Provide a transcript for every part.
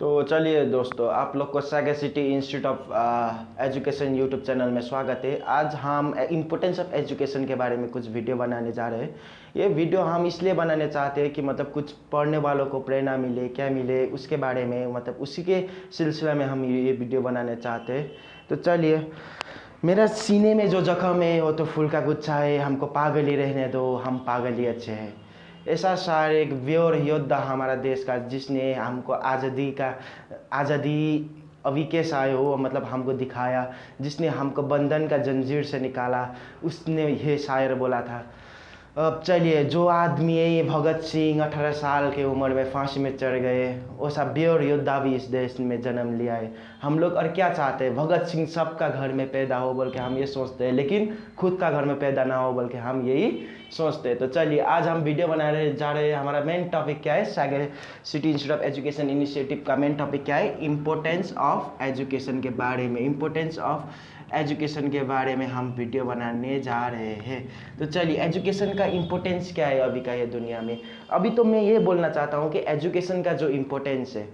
तो चलिए दोस्तों, आप लोग को Sagar city institute of education YouTube channel में स्वागत है। आज हम इम्पोर्टेंस ऑफ एजुकेशन के बारे में कुछ वीडियो बनाने जा रहे हैं। ये वीडियो हम इसलिए बनाने चाहते हैं कि मतलब कुछ पढ़ने वालों को प्रेरणा मिले, क्या मिले उसके बारे में, मतलब उसी के सिलसिले में हम ये वीडियो बनाने चाहते हैं। तो चलिए, मेरा सीने में जो जख्म है वो तो फूल का गुच्छा है, हमको पागल ही रहने दो, हम पागल ही अच्छे हैं। ऐसा शायर एक वीर योद्धा हमारा देश का, जिसने हमको आज़ादी अभी कैसे आए हो मतलब हमको दिखाया, जिसने हमको बंधन का जंजीर से निकाला, उसने ये शायर बोला था। अब चलिए, जो आदमी है ये भगत सिंह 18 साल की उम्र में फांसी में चढ़ गए, वैसा वीर योद्धा भी इस देश में जन्म लिया है। हम लोग और क्या चाहते हैं, भगत सिंह सबका घर में पैदा हो बोल के हम ये सोचते हैं, लेकिन खुद का घर में पैदा ना हो बोल के हम यही सोचते हैं। तो चलिए, आज हम वीडियो बनाने जा रहे हैं। हमारा मेन टॉपिक क्या है, Sagar city institute of education initiative का मेन टॉपिक क्या है, इम्पोर्टेंस ऑफ एजुकेशन के बारे में। इम्पोर्टेंस ऑफ एजुकेशन के बारे में हम वीडियो बनाने जा रहे हैं। तो चलिए, एजुकेशन का इम्पोर्टेंस क्या है अभी का ये दुनिया में। अभी तो मैं ये बोलना चाहता हूँ कि एजुकेशन का जो इम्पोर्टेंस है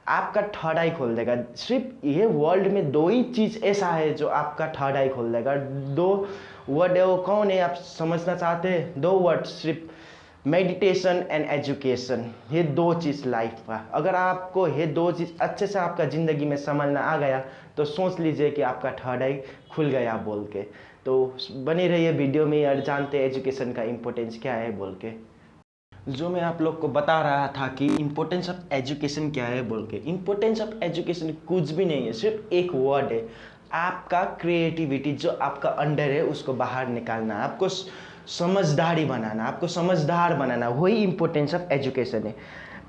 आपका थर्ड आई खोल देगा। सिर्फ ये वर्ल्ड में दो ही चीज़ ऐसा है जो आपका थर्ड आई खोल देगा। दो वर्ड है, वो कौन है आप समझना चाहते हैं? दो वर्ड, सिर्फ मेडिटेशन एंड एजुकेशन। ये दो चीज़ लाइफ का, अगर आपको ये दो चीज़ अच्छे से आपका ज़िंदगी में समझना आ गया तो सोच लीजिए कि आपका थर्ड आई खुल गया बोल के। तो बने रहिए वीडियो में और जानते हैं एजुकेशन का इम्पोर्टेंस क्या है बोल के। जो मैं आप लोग को बता रहा था कि इम्पोर्टेंस ऑफ एजुकेशन क्या है बोल के। इम्पोर्टेंस ऑफ एजुकेशन कुछ भी नहीं है, सिर्फ एक वर्ड है, आपका क्रिएटिविटी जो आपका अंडर है उसको बाहर निकालना, आपको समझदारी बनाना, आपको समझदार बनाना, वही इम्पोर्टेंस ऑफ एजुकेशन है।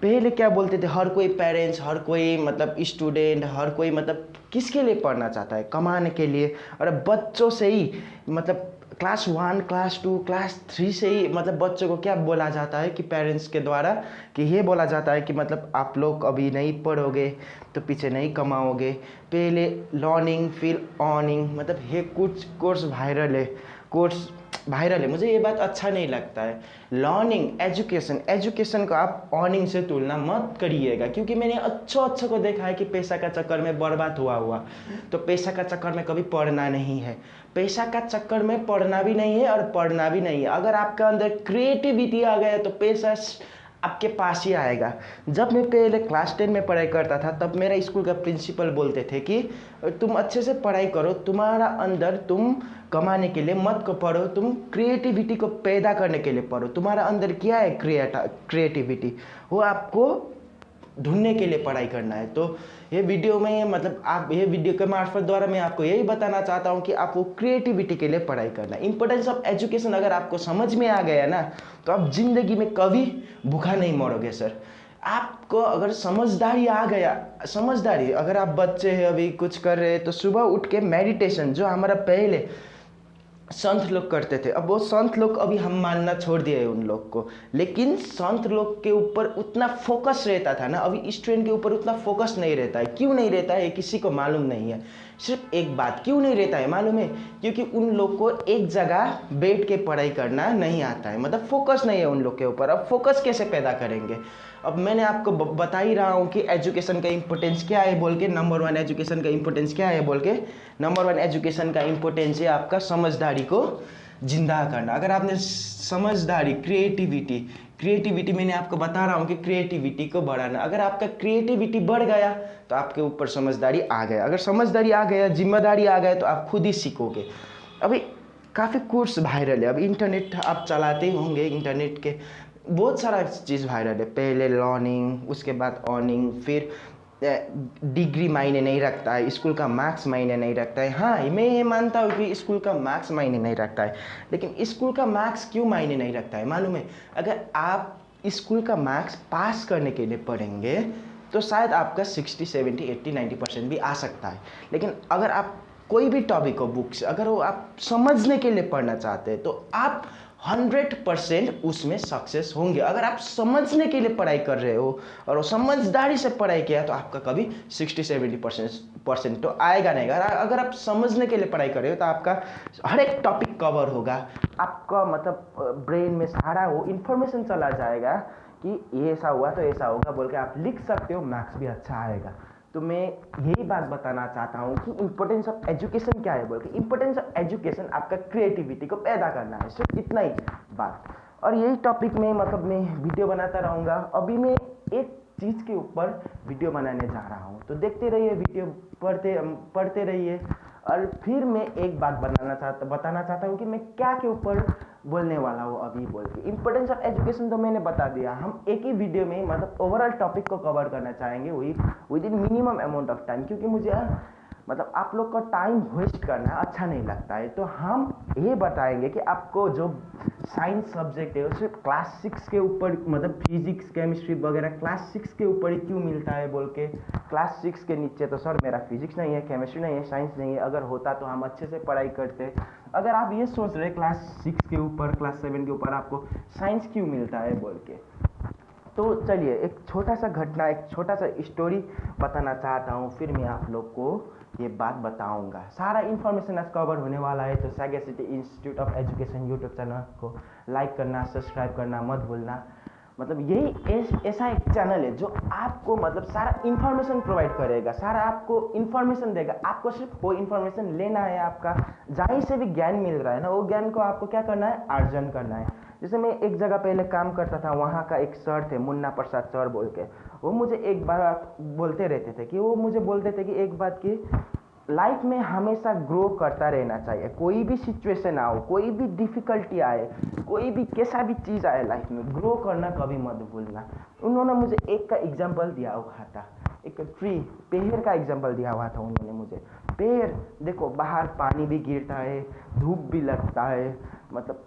पहले क्या बोलते थे, हर कोई पेरेंट्स, हर कोई मतलब स्टूडेंट, हर कोई मतलब किसके लिए पढ़ना चाहता है, कमाने के लिए। और बच्चों से ही मतलब क्लास 1, क्लास 2, क्लास 3 से ही मतलब बच्चों को क्या बोला जाता है कि पेरेंट्स के द्वारा कि ये बोला जाता है कि मतलब आप लोग अभी नहीं पढ़ोगे तो पीछे नहीं कमाओगे। पहले लर्निंग फिर अर्निंग, मतलब ये कुछ कोर्स वायरल है, मुझे ये बात अच्छा नहीं लगता है। लर्निंग, एजुकेशन को आप अर्निंग से तुलना मत करिएगा, क्योंकि मैंने अच्छों को देखा है कि पैसा का चक्कर में बर्बाद हुआ। तो पैसा का चक्कर में कभी पढ़ना नहीं है, पैसा का चक्कर में पढ़ना भी नहीं है और पढ़ना भी नहीं है। अगर आपका अंदर क्रिएटिविटी आ गया तो पैसा आपके पास ही आएगा। जब मैं पहले क्लास 10 में पढ़ाई करता था तब मेरा स्कूल का प्रिंसिपल बोलते थे कि तुम अच्छे से पढ़ाई करो, तुम्हारा अंदर तुम कमाने के लिए मत को पढ़ो, तुम क्रिएटिविटी को पैदा करने के लिए पढ़ो। तुम्हारा अंदर क्या है क्रिएटिविटी, वो आपको ढूंढने के लिए पढ़ाई करना है। तो ये वीडियो में मतलब आप ये वीडियो के मार्फत द्वारा मैं आपको यही बताना चाहता हूँ कि आपको क्रिएटिविटी के लिए पढ़ाई करना है। इंपॉर्टेंस ऑफ एजुकेशन अगर आपको समझ में आ गया ना तो आप जिंदगी में कभी भूखा नहीं मरोगे सर। आपको अगर समझदारी आ गया, समझदारी, अगर आप बच्चे हैं अभी कुछ कर रहे हैं तो सुबह उठ के मेडिटेशन, जो हमारा पहले संत लोग करते थे, अब वो संत लोग अभी हम मानना छोड़ दिए उन लोग को, लेकिन संत लोग के ऊपर उतना फोकस रहता था ना, अभी स्टूडेंट के ऊपर उतना फोकस नहीं रहता है। क्यों नहीं रहता है किसी को मालूम नहीं है। सिर्फ एक बात क्यों नहीं रहता है मालूम है, क्योंकि उन लोग को एक जगह बैठ के पढ़ाई करना नहीं आता है, मतलब फोकस नहीं है उन लोग के ऊपर। अब फोकस कैसे पैदा करेंगे? अब मैंने आपको बता ही रहा हूँ कि एजुकेशन का इम्पोर्टेंस क्या है बोल के। नंबर 1 एजुकेशन का इम्पोर्टेंस क्या है बोल के, नंबर 1 एजुकेशन का इम्पोर्टेंस है आपका समझदारी को जिंदा करना। अगर आपने समझदारी, क्रिएटिविटी मैंने आपको बता रहा हूँ कि क्रिएटिविटी को बढ़ाना। अगर आपका क्रिएटिविटी बढ़ गया तो आपके ऊपर समझदारी आ गया, अगर समझदारी आ गया, जिम्मेदारी आ गया तो आप खुद ही सीखोगे। अभी काफ़ी कोर्स वायरल है, अब इंटरनेट आप चलाते ही होंगे, इंटरनेट के बहुत सारा चीज़ वायरल है। पहले लर्निंग, उसके बाद अर्निंग, फिर डिग्री मायने नहीं रखता है, स्कूल का मार्क्स मायने नहीं रखता है। हाँ, मैं ये मानता हूँ कि स्कूल का मार्क्स मायने नहीं रखता है, लेकिन स्कूल का मार्क्स क्यों मायने नहीं रखता है मालूम है? अगर आप स्कूल का मार्क्स पास करने के लिए पढ़ेंगे तो शायद आपका 60, 70, 80, 90% भी आ सकता है। लेकिन अगर आप कोई भी टॉपिक हो बुक से, अगर वो आप समझने के लिए पढ़ना चाहते हैं तो आप 100% उसमें सक्सेस होंगे। अगर आप समझने के लिए पढ़ाई कर रहे हो और वो समझदारी से पढ़ाई किया तो आपका कभी 60-70% तो आएगा नहीं। अगर आप समझने के लिए पढ़ाई कर रहे हो तो आपका हर एक टॉपिक कवर होगा, आपका मतलब ब्रेन में सारा वो इन्फॉर्मेशन चला जाएगा कि ये ऐसा हुआ तो ऐसा होगा बोल के आप लिख सकते हो, मार्क्स भी अच्छा आएगा। तो मैं यही बात बताना चाहता हूँ कि इंपॉर्टेंस ऑफ एजुकेशन क्या है बोल के। इंपॉर्टेंस ऑफ एजुकेशन आपका क्रिएटिविटी को पैदा करना है, सिर्फ इतना ही बात। और यही टॉपिक में मतलब मैं वीडियो बनाता रहूँगा। अभी मैं एक चीज़ के ऊपर वीडियो बनाने जा रहा हूँ, तो देखते रहिए, वीडियो पढ़ते रहिए। और फिर मैं एक बात बताना चाहता हूँ कि मैं क्या के ऊपर बोलने वाला हूँ अभी बोल के। इंपॉर्टेंस ऑफ एजुकेशन तो मैंने बता दिया। हम एक ही वीडियो में मतलब ओवरऑल टॉपिक को कवर करना चाहेंगे with in minimum amount of time, क्योंकि मुझे मतलब आप लोग का टाइम वेस्ट करना अच्छा नहीं लगता है। तो हम ये बताएंगे कि आपको जो साइंस सब्जेक्ट है वो सिर्फ क्लास 6 के ऊपर, मतलब फिजिक्स केमिस्ट्री वगैरह क्लास 6 के ऊपर ही क्यों मिलता है बोल के। क्लास 6 के नीचे तो सर मेरा फिजिक्स नहीं है, केमिस्ट्री नहीं है, साइंस नहीं है। अगर होता तो हम अच्छे से पढ़ाई करते। अगर आप ये सोच रहे क्लास 6 के ऊपर, क्लास 7 के ऊपर आपको साइंस क्यों मिलता है बोल के, तो चलिए एक छोटा सा घटना, एक छोटा सा स्टोरी बताना चाहता हूँ, फिर मैं आप लोग को ये बात बताऊंगा। सारा इन्फॉर्मेशन आज कवर होने वाला है। तो सैगसिटी institute of education YouTube channel को लाइक करना, सब्सक्राइब करना मत भूलना। मतलब यही ऐसा एक चैनल है जो आपको मतलब सारा इन्फॉर्मेशन प्रोवाइड करेगा, सारा आपको इन्फॉर्मेशन देगा। आपको सिर्फ वो इन्फॉर्मेशन लेना है। आपका जहाँ से भी ज्ञान मिल रहा है ना, वो ज्ञान को आपको क्या करना है, अर्जन करना है। जैसे मैं एक जगह पहले काम करता था, वहाँ का एक सर थे, मुन्ना प्रसाद सर बोल के। वो मुझे एक बात बोलते रहते थे कि वो मुझे बोलते थे कि एक बात की लाइफ में हमेशा ग्रो करता रहना चाहिए। कोई भी सिचुएशन आओ, कोई भी डिफिकल्टी आए, कोई भी कैसा भी चीज़ आए लाइफ में, ग्रो करना कभी मत भूलना। उन्होंने मुझे एक का एग्जाम्पल दिया हुआ था, एक ट्री, पेड़ का एग्जाम्पल दिया हुआ था उन्होंने मुझे। पेड़ देखो, बाहर पानी भी गिरता है, धूप भी लगता है, मतलब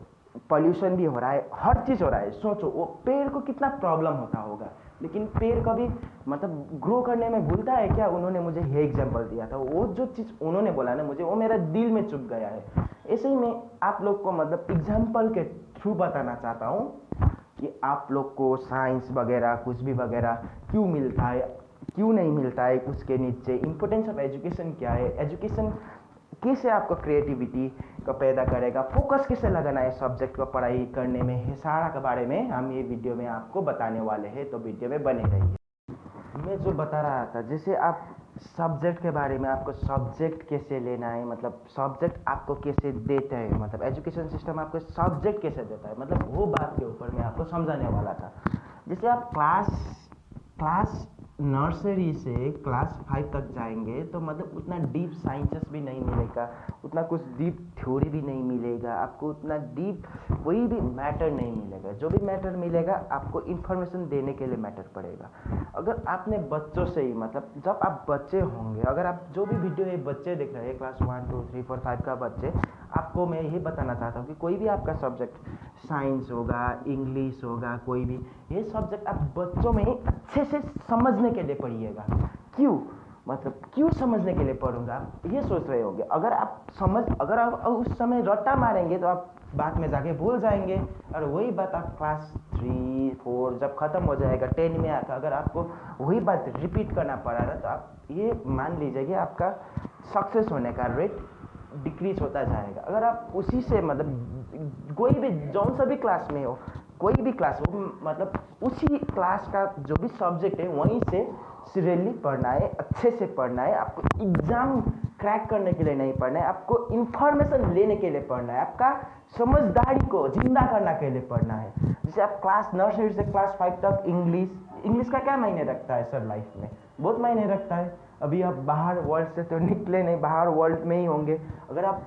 पॉल्यूशन भी हो रहा है, हर चीज़ हो रहा है। सोचो वो पेड़ को कितना प्रॉब्लम होता होगा, लेकिन पेड़ कभी मतलब ग्रो करने में भूलता है क्या। उन्होंने मुझे ये एग्जाम्पल दिया था। वो जो चीज़ उन्होंने बोला ना मुझे, वो मेरा दिल में चुभ गया है। ऐसे ही मैं आप लोग को मतलब एग्जाम्पल के थ्रू बताना चाहता हूँ कि आप लोग को साइंस वगैरह कुछ भी वगैरह क्यों मिलता है, क्यों नहीं मिलता है, उसके नीचे इंपॉर्टेंस ऑफ एजुकेशन क्या है, एजुकेशन कैसे आपको क्रिएटिविटी को पैदा करेगा, फोकस कैसे लगाना है सब्जेक्ट को पढ़ाई करने में, है सारा के बारे में हम ये वीडियो में आपको बताने वाले हैं। तो वीडियो में बने रहिए। मैं जो बता रहा था, जैसे आप सब्जेक्ट के बारे में, आपको सब्जेक्ट कैसे लेना है, मतलब सब्जेक्ट आपको कैसे देते हैं, मतलब एजुकेशन सिस्टम आपको सब्जेक्ट कैसे देता है, मतलब वो बात के ऊपर मैं आपको समझाने वाला था। जैसे आप क्लास नर्सरी से क्लास 5 तक जाएंगे तो मतलब उतना डीप साइंसेस भी नहीं मिलेगा, उतना कुछ डीप थ्योरी भी नहीं मिलेगा, आपको उतना डीप कोई भी मैटर नहीं मिलेगा। जो भी मैटर मिलेगा आपको इन्फॉर्मेशन देने के लिए मैटर पड़ेगा। अगर आपने बच्चों से ही, मतलब जब आप बच्चे होंगे, अगर आप जो भी वीडियो ये बच्चे देख रहे हैं क्लास 1 2 3 4 5 का बच्चे, आपको मैं ये बताना चाहता हूँ कि कोई भी आपका सब्जेक्ट, साइंस होगा, इंग्लिश होगा, कोई भी ये सब्जेक्ट आप बच्चों में अच्छे से समझने के लिए पढ़िएगा। क्यों, मतलब क्यों समझने के लिए पढ़ूंगा, आप ये सोच रहे होंगे। अगर आप उस समय रट्टा मारेंगे तो आप बाद में जाके भूल जाएंगे, और वही बात आप क्लास 3 4 जब ख़त्म हो जाएगा, 10 में आकर अगर आपको वही बात रिपीट करना पड़ा ना, तो आप ये मान लीजिए कि आपका सक्सेस होने का रेट डिक्रीज होता जाएगा। अगर आप उसी से मतलब कोई भी जौन सा भी क्लास में हो, कोई भी क्लास हो, मतलब उसी क्लास का जो भी सब्जेक्ट है वहीं से सीरियसली पढ़ना है, अच्छे से पढ़ना है। आपको एग्जाम क्रैक करने के लिए नहीं पढ़ना है, आपको इन्फॉर्मेशन लेने के लिए पढ़ना है, आपका समझदारी को जिंदा करने के लिए पढ़ना है। जैसे आप क्लास नर्सरी से क्लास 5 तक इंग्लिश का क्या मायने रखता है सर लाइफ में, बहुत मायने रखता है। अभी आप बाहर वर्ल्ड से तो निकले नहीं, बाहर वर्ल्ड में ही होंगे। अगर आप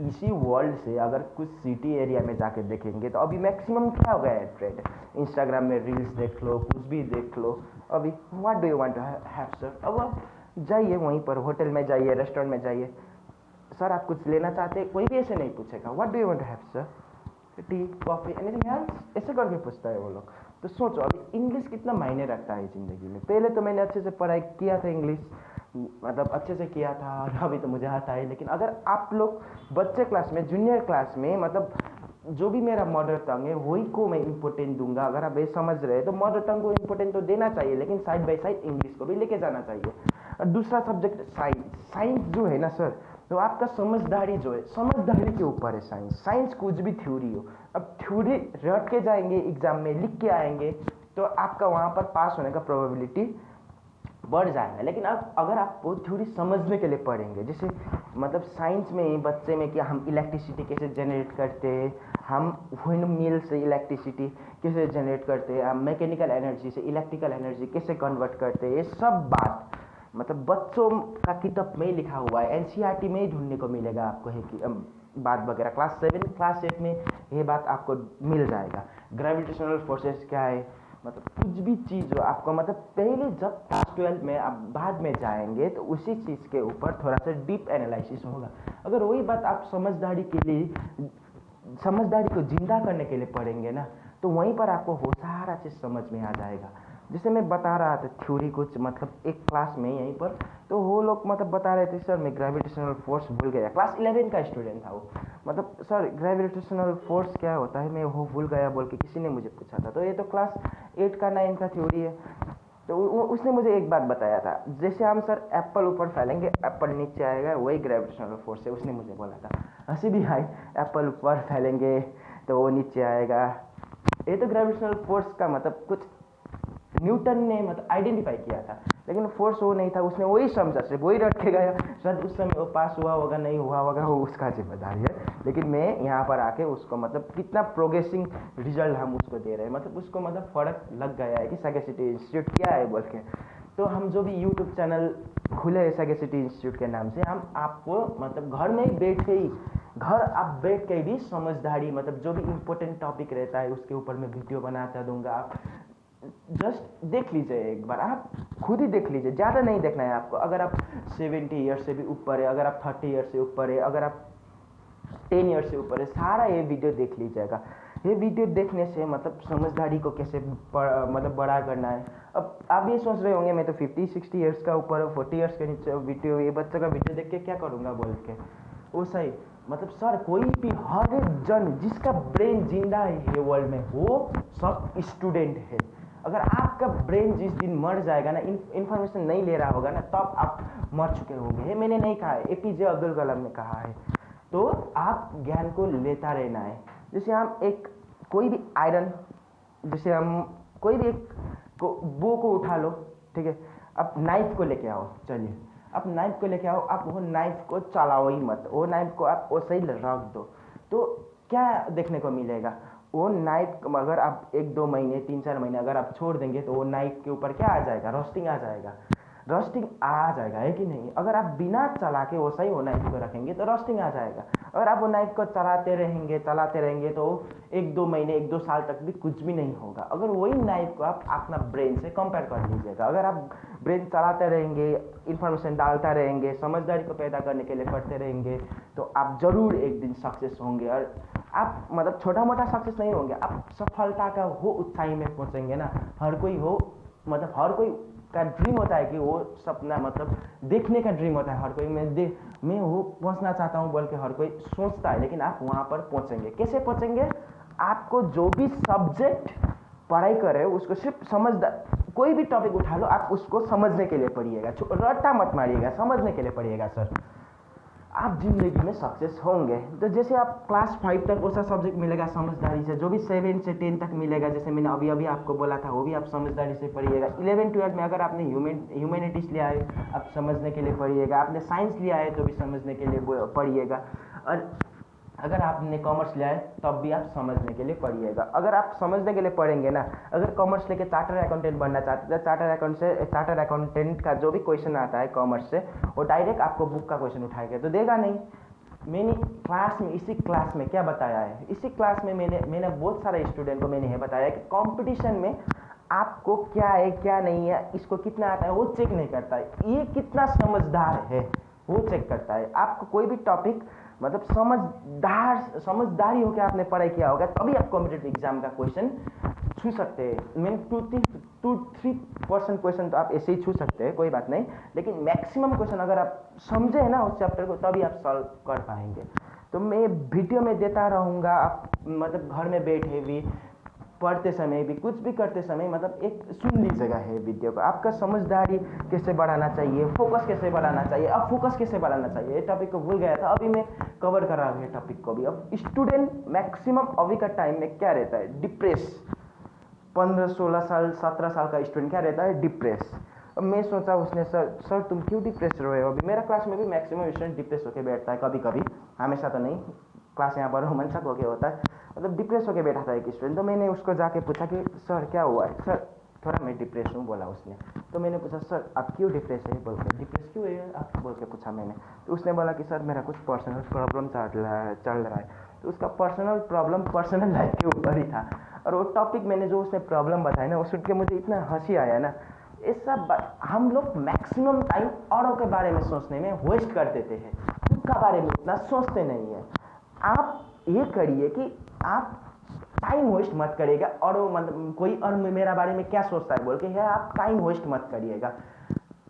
इसी वर्ल्ड से अगर कुछ सिटी एरिया में जाके देखेंगे तो अभी मैक्सिमम क्या हो गया है ट्रेंड, इंस्टाग्राम में रील्स देख लो, कुछ भी देख लो। अभी what do you want to have sir, अब आप जाइए वहीं पर, होटल में जाइए, रेस्टोरेंट में जाइए, सर आप कुछ लेना चाहते हैं, कोई भी ऐसे नहीं पूछेगा what do you want to have sir, tea coffee anything else, ऐसे करके पूछता है वो लोग। तो सोचो अभी इंग्लिश कितना मायने रखता है ज़िंदगी में। पहले तो मैंने अच्छे से पढ़ाई किया था, इंग्लिश मतलब अच्छे से किया था, और अभी तो मुझे आता है। लेकिन अगर आप लोग बच्चे क्लास में, जूनियर क्लास में, मतलब जो भी मेरा मदर टंग है वही को मैं इम्पोर्टेंट दूंगा। अगर आप ये समझ रहे हैं तो मदर टंग को इम्पोर्टेंट तो देना चाहिए, लेकिन साइड बाय साइड इंग्लिश को भी लेके जाना चाहिए। और दूसरा सब्जेक्ट साइंस जो है ना सर, तो आपका समझदारी जो है, समझदारी के ऊपर है साइंस। कुछ भी थ्योरी हो, अब थ्योरी रट के जाएंगे एग्जाम में, लिख के आएंगे तो आपका वहाँ पर पास होने का प्रोबेबिलिटी बढ़ जाएगा। लेकिन अब अगर आप वो थ्योरी समझने के लिए पढ़ेंगे, जैसे मतलब साइंस में ही बच्चे में कि हम इलेक्ट्रिसिटी कैसे जनरेट करते हैं, हम विंड मिल से इलेक्ट्रिसिटी कैसे जनरेट करते हैं, हम मैकेनिकल एनर्जी से इलेक्ट्रिकल एनर्जी कैसे कन्वर्ट करते हैं, ये सब बात मतलब बच्चों का किताब में ही लिखा हुआ है, एनसीईआरटी में ही ढूंढने को मिलेगा आपको है कि बात वगैरह। क्लास 7 क्लास 8 में ये बात आपको मिल जाएगा। ग्रेविटेशनल फोर्सेस क्या है, मतलब कुछ भी चीज़ हो आपको, मतलब पहले जब क्लास 12 में आप बाद में जाएंगे तो उसी चीज़ के ऊपर थोड़ा सा डीप एनालिसिस होगा। अगर वही बात आप समझदारी के लिए, समझदारी को जिंदा करने के लिए पढ़ेंगे ना, तो वहीं पर आपको वो सारा चीज़ समझ में आ जाएगा। जैसे मैं बता रहा था थ्योरी कुछ मतलब एक क्लास में यहीं पर, तो वो लोग मतलब बता रहे थे सर मैं ग्रेविटेशनल फोर्स भूल गया। क्लास 11 का स्टूडेंट था वो, मतलब सर ग्रेविटेशनल फोर्स क्या होता है मैं वो भूल गया बोल के किसी ने मुझे पूछा था। तो ये तो क्लास 8 का 9 का थ्योरी है। तो उसने मुझे एक बात बताया था, जैसे हम सर एप्पल ऊपर फैलेंगे एप्पल नीचे आएगा, वही ग्रेविटेशनल फोर्स है, उसने मुझे बोला था। हंसी भी आई, एप्पल ऊपर फैलेंगे तो वो नीचे आएगा। ये तो ग्रेविटेशनल फोर्स का मतलब कुछ न्यूटन ने मतलब आइडेंटिफाई किया था, लेकिन फोर्स वो नहीं था, उसने वही समझा, सिर्फ वही रट के गया। शायद उस समय वो पास हुआ होगा नहीं हुआ होगा वो उसका जिम्मेदारी है, लेकिन मैं यहाँ पर आके उसको मतलब कितना प्रोग्रेसिंग रिजल्ट हम उसको दे रहे हैं, मतलब उसको मतलब फर्क लग गया है कि सैगेसिटी इंस्टीट्यूट क्या है बोल के। तो हम जो भी यूट्यूब चैनल खुले है सैगेसिटी इंस्टीट्यूट के नाम से, हम आपको मतलब घर में ही बैठ के ही, घर आप बैठ के भी समझदारी मतलब जो भी इम्पोर्टेंट टॉपिक रहता है उसके ऊपर मैं वीडियो बनाता दूंगा। आप जस्ट देख लीजिए एक बार, आप खुद ही देख लीजिए, ज़्यादा नहीं देखना है आपको। अगर आप 70 ईयर्स से भी ऊपर है, अगर आप 30 ईयर्स से ऊपर है, अगर आप 10 ईयर्स से ऊपर है, सारा ये वीडियो देख लीजिएगा। ये वीडियो देखने से मतलब समझदारी को कैसे मतलब बड़ा करना है। अब आप ये सोच रहे होंगे मैं तो 50-60 ईयर्स का ऊपर 40 ईयर्स के नीचे वीडियो, ये बच्चे का वीडियो देख के क्या करूँगा बोल के। वो सही मतलब सर कोई भी हर एक जन जिसका ब्रेन जिंदा है वर्ल्ड में वो सब स्टूडेंट है। अगर आपका ब्रेन जिस दिन मर जाएगा ना, इन्फॉर्मेशन नहीं ले रहा होगा ना, तब आप मर चुके होंगे। ये मैंने नहीं कहा है, एपीजे अब्दुल कलाम ने कहा है। तो आप ज्ञान को लेता रहना है। जैसे हम एक कोई भी आयरन, जैसे हम कोई भी एक बो को उठा लो, ठीक है, आप नाइफ को लेके आओ, चलिए आप नाइफ को लेके आओ, आप वो नाइफ को चलाओ ही मत, वो नाइफ को आप वैसे ही रख दो, तो क्या देखने को मिलेगा? वो नाइफ अगर आप 1-2 महीने 3-4 महीने अगर आप छोड़ देंगे तो वो नाइफ के ऊपर क्या आ जाएगा? रोस्टिंग आ जाएगा। रोस्टिंग आ जाएगा है कि नहीं? अगर आप बिना चला के वैसा ही वो नाइफ को रखेंगे तो रोस्टिंग आ जाएगा। अगर आप वो नाइफ को चलाते रहेंगे तो 1-2 महीने 1-2 साल तक भी कुछ भी नहीं होगा। अगर वही नाइफ को आप अपना ब्रेन से कंपेयर कर लीजिएगा, अगर आप ब्रेन चलाते रहेंगे, इन्फॉर्मेशन डालता रहेंगे, समझदारी को पैदा करने के लिए पढ़ते रहेंगे, तो आप ज़रूर एक दिन सक्सेस होंगे। और आप मतलब छोटा मोटा सक्सेस नहीं होंगे, आप सफलता का वो ऊंचाई में पहुंचेंगे ना। हर कोई हो मतलब हर कोई का ड्रीम होता है कि वो सपना मतलब देखने का ड्रीम होता है हर कोई, मैं वो पहुंचना चाहता हूँ बोल के हर कोई सोचता है, लेकिन आप वहाँ पर पहुँचेंगे। कैसे पहुँचेंगे? आपको जो भी सब्जेक्ट पढ़ाई करे उसको सिर्फ समझदार, कोई भी टॉपिक उठा लो आप उसको समझने के लिए पढ़िएगा, रट्टा मत मारिएगा, समझने के लिए पढ़िएगा सर, आप जिंदगी में सक्सेस होंगे। तो जैसे आप क्लास 5 तक वैसा सब्जेक्ट मिलेगा समझदारी से, जो भी 7 से 10 तक मिलेगा, जैसे मैंने अभी आपको बोला था, वो भी आप समझदारी से पढ़िएगा। 11-12 में अगर आपने ह्यूमैनिटीज़ लिया है आप समझने के लिए पढ़िएगा, आपने साइंस लिया है तो भी समझने के लिए पढ़िएगा, और अगर आपने कॉमर्स लिया है तब भी आप समझने के लिए पढ़िएगा। अगर आप समझने के लिए पढ़ेंगे ना, अगर कॉमर्स लेके चार्टर्ड अकाउंटेंट बनना चाहते हैं, चार्टर्ड अकाउंटेंट का जो भी क्वेश्चन आता है कॉमर्स से, वो डायरेक्ट आपको बुक का क्वेश्चन उठाएगा तो देगा नहीं। मैंने क्लास में इसी क्लास में क्या बताया है, इसी क्लास में मैंने बहुत सारे स्टूडेंट को मैंने ये बताया कि कंपटीशन में आपको क्या है क्या नहीं है, इसको कितना आता है वो चेक नहीं करता है, ये कितना समझदार है वो चेक करता है। आपको कोई भी टॉपिक मतलब समझदारी होकर आपने पढ़ाई किया होगा तभी आप कॉम्पिटिटिव एग्जाम का क्वेश्चन छू सकते हैं। मीन 2-3% क्वेश्चन तो आप ऐसे ही छू सकते हैं, कोई बात नहीं, लेकिन मैक्सिमम क्वेश्चन अगर आप समझे ना उस चैप्टर को तभी आप सॉल्व कर पाएंगे। तो मैं वीडियो में देता रहूँगा, आप मतलब घर में बैठे भी, पढ़ते समय भी, कुछ भी करते समय मतलब एक सुन लीजिएगा है वीडियो को। आपका समझदारी कैसे बढ़ाना चाहिए, फोकस कैसे बढ़ाना चाहिए, अब फोकस कैसे बढ़ाना चाहिए, ये टॉपिक को भूल गया था, अभी मैं कवर कर रहा हूँ ये टॉपिक को भी। अब स्टूडेंट मैक्सिमम अभी का टाइम में क्या रहता है, डिप्रेस, 15-16 साल 17 साल का स्टूडेंट क्या रहता है, डिप्रेस। अब मैं सोचा उसने, सर तुम क्यों डिप्रेस रहे हो? अभी मेरा क्लास में भी मैक्सिमम स्टूडेंट डिप्रेस होकर बैठता है, कभी कभी, हमेशा तो नहीं, क्लास यहाँ पर रोमांचक होकर होता है, मतलब डिप्रेस होकर बैठा था एक स्टूडेंट। तो मैंने उसको जाके पूछा कि सर क्या हुआ है? सर थोड़ा मैं डिप्रेस हूँ, बोला उसने। तो मैंने पूछा सर आप क्यों डिप्रेस है, बोल के, डिप्रेस क्यों है आप, बोल के पूछा मैंने। तो उसने बोला कि सर मेरा कुछ पर्सनल प्रॉब्लम चल रहा है। तो उसका पर्सनल प्रॉब्लम पर्सनल लाइफ के ऊपर ही था, और वो टॉपिक मैंने जो उसने प्रॉब्लम बताया ना, वो सुन के मुझे इतना हंसी आया ना। ये सब हम लोग मैक्सिमम टाइम औरों के बारे में सोचने में वेस्ट कर देते हैं, खुद का बारे में उतना सोचते नहीं है। आप ये करिए कि आप टाइम वेस्ट मत करिएगा, और मतलब कोई और मेरा बारे में क्या सोचता है बोल के, है आप टाइम वेस्ट मत करिएगा।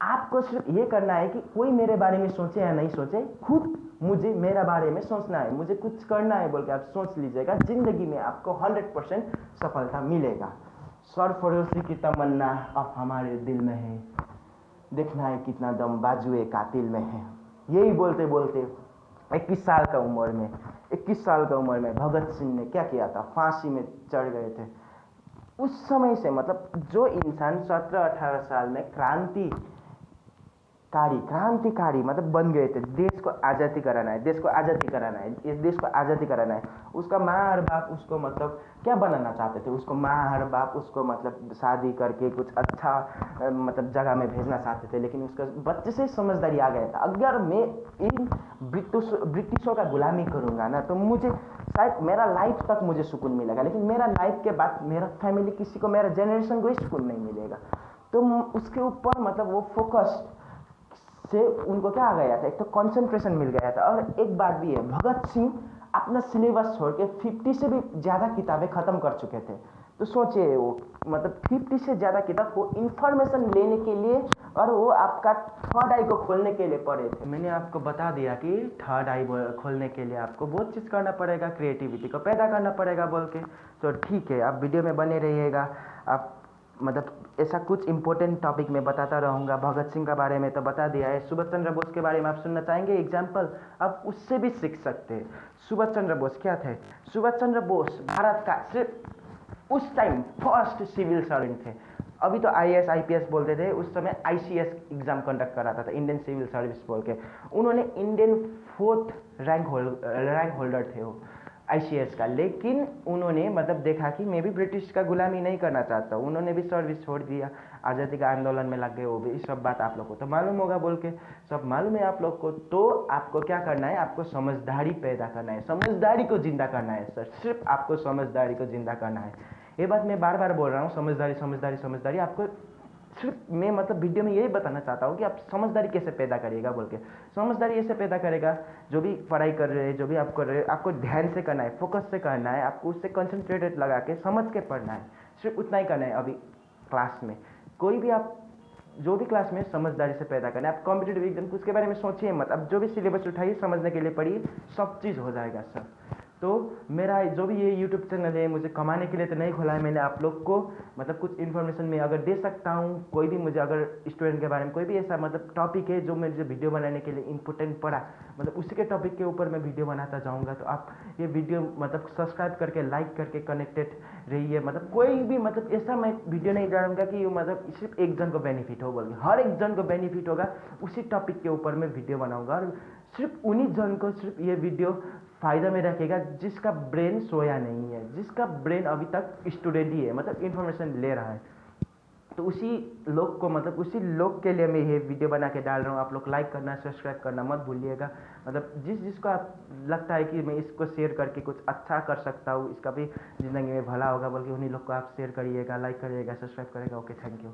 आपको सिर्फ ये करना है कि कोई मेरे बारे में सोचे या नहीं सोचे, खुद मुझे मेरा बारे में सोचना है, मुझे कुछ करना है बोल के आप सोच लीजिएगा। जिंदगी में आपको 100% सफलता मिलेगा। सरफरोशी की तमन्ना अब हमारे दिल में है, देखना है कितना दम बाजुए कातिल में है। यही बोलते बोलते 21 साल का उम्र में भगत सिंह ने क्या किया था, फांसी में चढ़ गए थे। उस समय से मतलब जो इंसान 17-18 साल में क्रांतिकारी मतलब बन गए थे, देश को आज़ादी कराना है, इस देश को आज़ादी कराना है। उसका माँ और बाप उसको मतलब क्या बनाना चाहते थे, उसको माँ और बाप उसको मतलब शादी करके कुछ अच्छा मतलब जगह में भेजना चाहते थे, लेकिन उसका बच्चे से समझदारी आ गया था, अगर मैं इन ब्रिटिशों का गुलामी करूँगा ना, तो मुझे शायद मेरा लाइफ तक मुझे सुकून मिलेगा, लेकिन मेरा लाइफ के बाद मेरा फैमिली, किसी को, मेरा जनरेशन को ही सुकून नहीं मिलेगा। तो उसके ऊपर मतलब वो फोकस से उनको क्या आ गया था, एक तो कंसंट्रेशन मिल गया था। और एक बात भी है, भगत सिंह अपना सिलेबस छोड़ के 50 से भी ज़्यादा किताबें ख़त्म कर चुके थे। तो सोचिए वो मतलब 50 से ज़्यादा किताब वो इन्फॉर्मेशन लेने के लिए, और वो आपका थर्ड आई को खोलने के लिए पढ़े थे। मैंने आपको बता दिया कि थर्ड आई खोलने के लिए आपको बहुत चीज़ करना पड़ेगा, क्रिएटिविटी को पैदा करना पड़ेगा बोल के। तो ठीक है, आप वीडियो में बने रहिएगा। आप मतलब ऐसा कुछ इंपॉर्टेंट टॉपिक में बताता रहूँगा। भगत सिंह के बारे में तो बता दिया है, सुभाष चंद्र बोस के बारे में आप सुनना चाहेंगे एग्जाम्पल, आप उससे भी सीख सकते हैं। सुभाष चंद्र बोस क्या थे? सुभाष चंद्र बोस भारत का सिर्फ उस टाइम फर्स्ट सिविल सर्वेंट थे। अभी तो IAS IPS बोलते थे, उस समय ICS एग्जाम कंडक्ट कराता था, इंडियन सिविल सर्विस बोल के। उन्होंने इंडियन 4th रैंक होल्डर थे वो ICS का, लेकिन उन्होंने मतलब देखा कि मैं भी ब्रिटिश का गुलामी नहीं करना चाहता, उन्होंने भी सर्विस छोड़ दिया, आज़ादी का आंदोलन में लग गए वो भी। सब बात आप लोग को तो मालूम होगा बोल के, सब मालूम है आप लोग को। तो आपको क्या करना है, आपको समझदारी पैदा करना है, समझदारी को जिंदा करना है सर, सिर्फ आपको समझदारी को जिंदा करना है। ये बात मैं बार बार बोल रहा हूँ, समझदारी। आपको सिर्फ मैं मतलब वीडियो में यही बताना चाहता हूँ कि आप समझदारी कैसे पैदा करिएगा बोल के। समझदारी ऐसे पैदा करेगा, जो भी पढ़ाई कर रहे हैं, जो भी आप कर रहे हैं, आपको ध्यान से करना है, फोकस से करना है, आपको उससे कंसंट्रेटेड लगा के समझ के पढ़ना है, सिर्फ उतना ही करना है। अभी क्लास में कोई भी आप जो भी क्लास में समझदारी से पैदा करना है। आप कॉम्पिटेटिव एग्जाम उसके बारे में सोचिए मत, अब जो भी सिलेबस उठाइए, समझने के लिए पढ़िए, सब चीज़ हो जाएगा सर। तो मेरा जो भी ये यूट्यूब चैनल है, मुझे कमाने के लिए तो नहीं खोला है मैंने, आप लोग को मतलब कुछ इन्फॉर्मेशन में अगर दे सकता हूँ, कोई भी मुझे अगर स्टूडेंट के बारे में कोई भी ऐसा मतलब टॉपिक है जो मुझे वीडियो बनाने के लिए इम्पोर्टेंट पड़ा, मतलब उसी के टॉपिक के ऊपर मैं वीडियो बनाता जाऊँगा, तो आप ये वीडियो मतलब सब्सक्राइब करके, लाइक करके कनेक्टेड रहिए। मतलब कोई भी मतलब ऐसा मैं वीडियो नहीं डालूंगा कि मतलब सिर्फ एक जन को बेनिफिट हो बोल, हर एक जन को बेनिफिट होगा, उसी टॉपिक के ऊपर मैं वीडियो बनाऊंगा, और सिर्फ उन्हीं जन को सिर्फ ये वीडियो फ़ायदा में रखेगा जिसका ब्रेन सोया नहीं है, जिसका ब्रेन अभी तक स्टूडेंट ही है, मतलब इन्फॉर्मेशन ले रहा है। तो उसी लोग को मतलब उसी लोग के लिए मैं ये वीडियो बना के डाल रहा हूँ। आप लोग लाइक करना, सब्सक्राइब करना मत भूलिएगा। मतलब जिसको आप लगता है कि मैं इसको शेयर करके कुछ अच्छा कर सकता हूँ, इसका भी ज़िंदगी में भला होगा, बल्कि उन्हीं लोग को आप शेयर करिएगा, लाइक करिएगा, सब्सक्राइब करिएगा। Okay, thank you.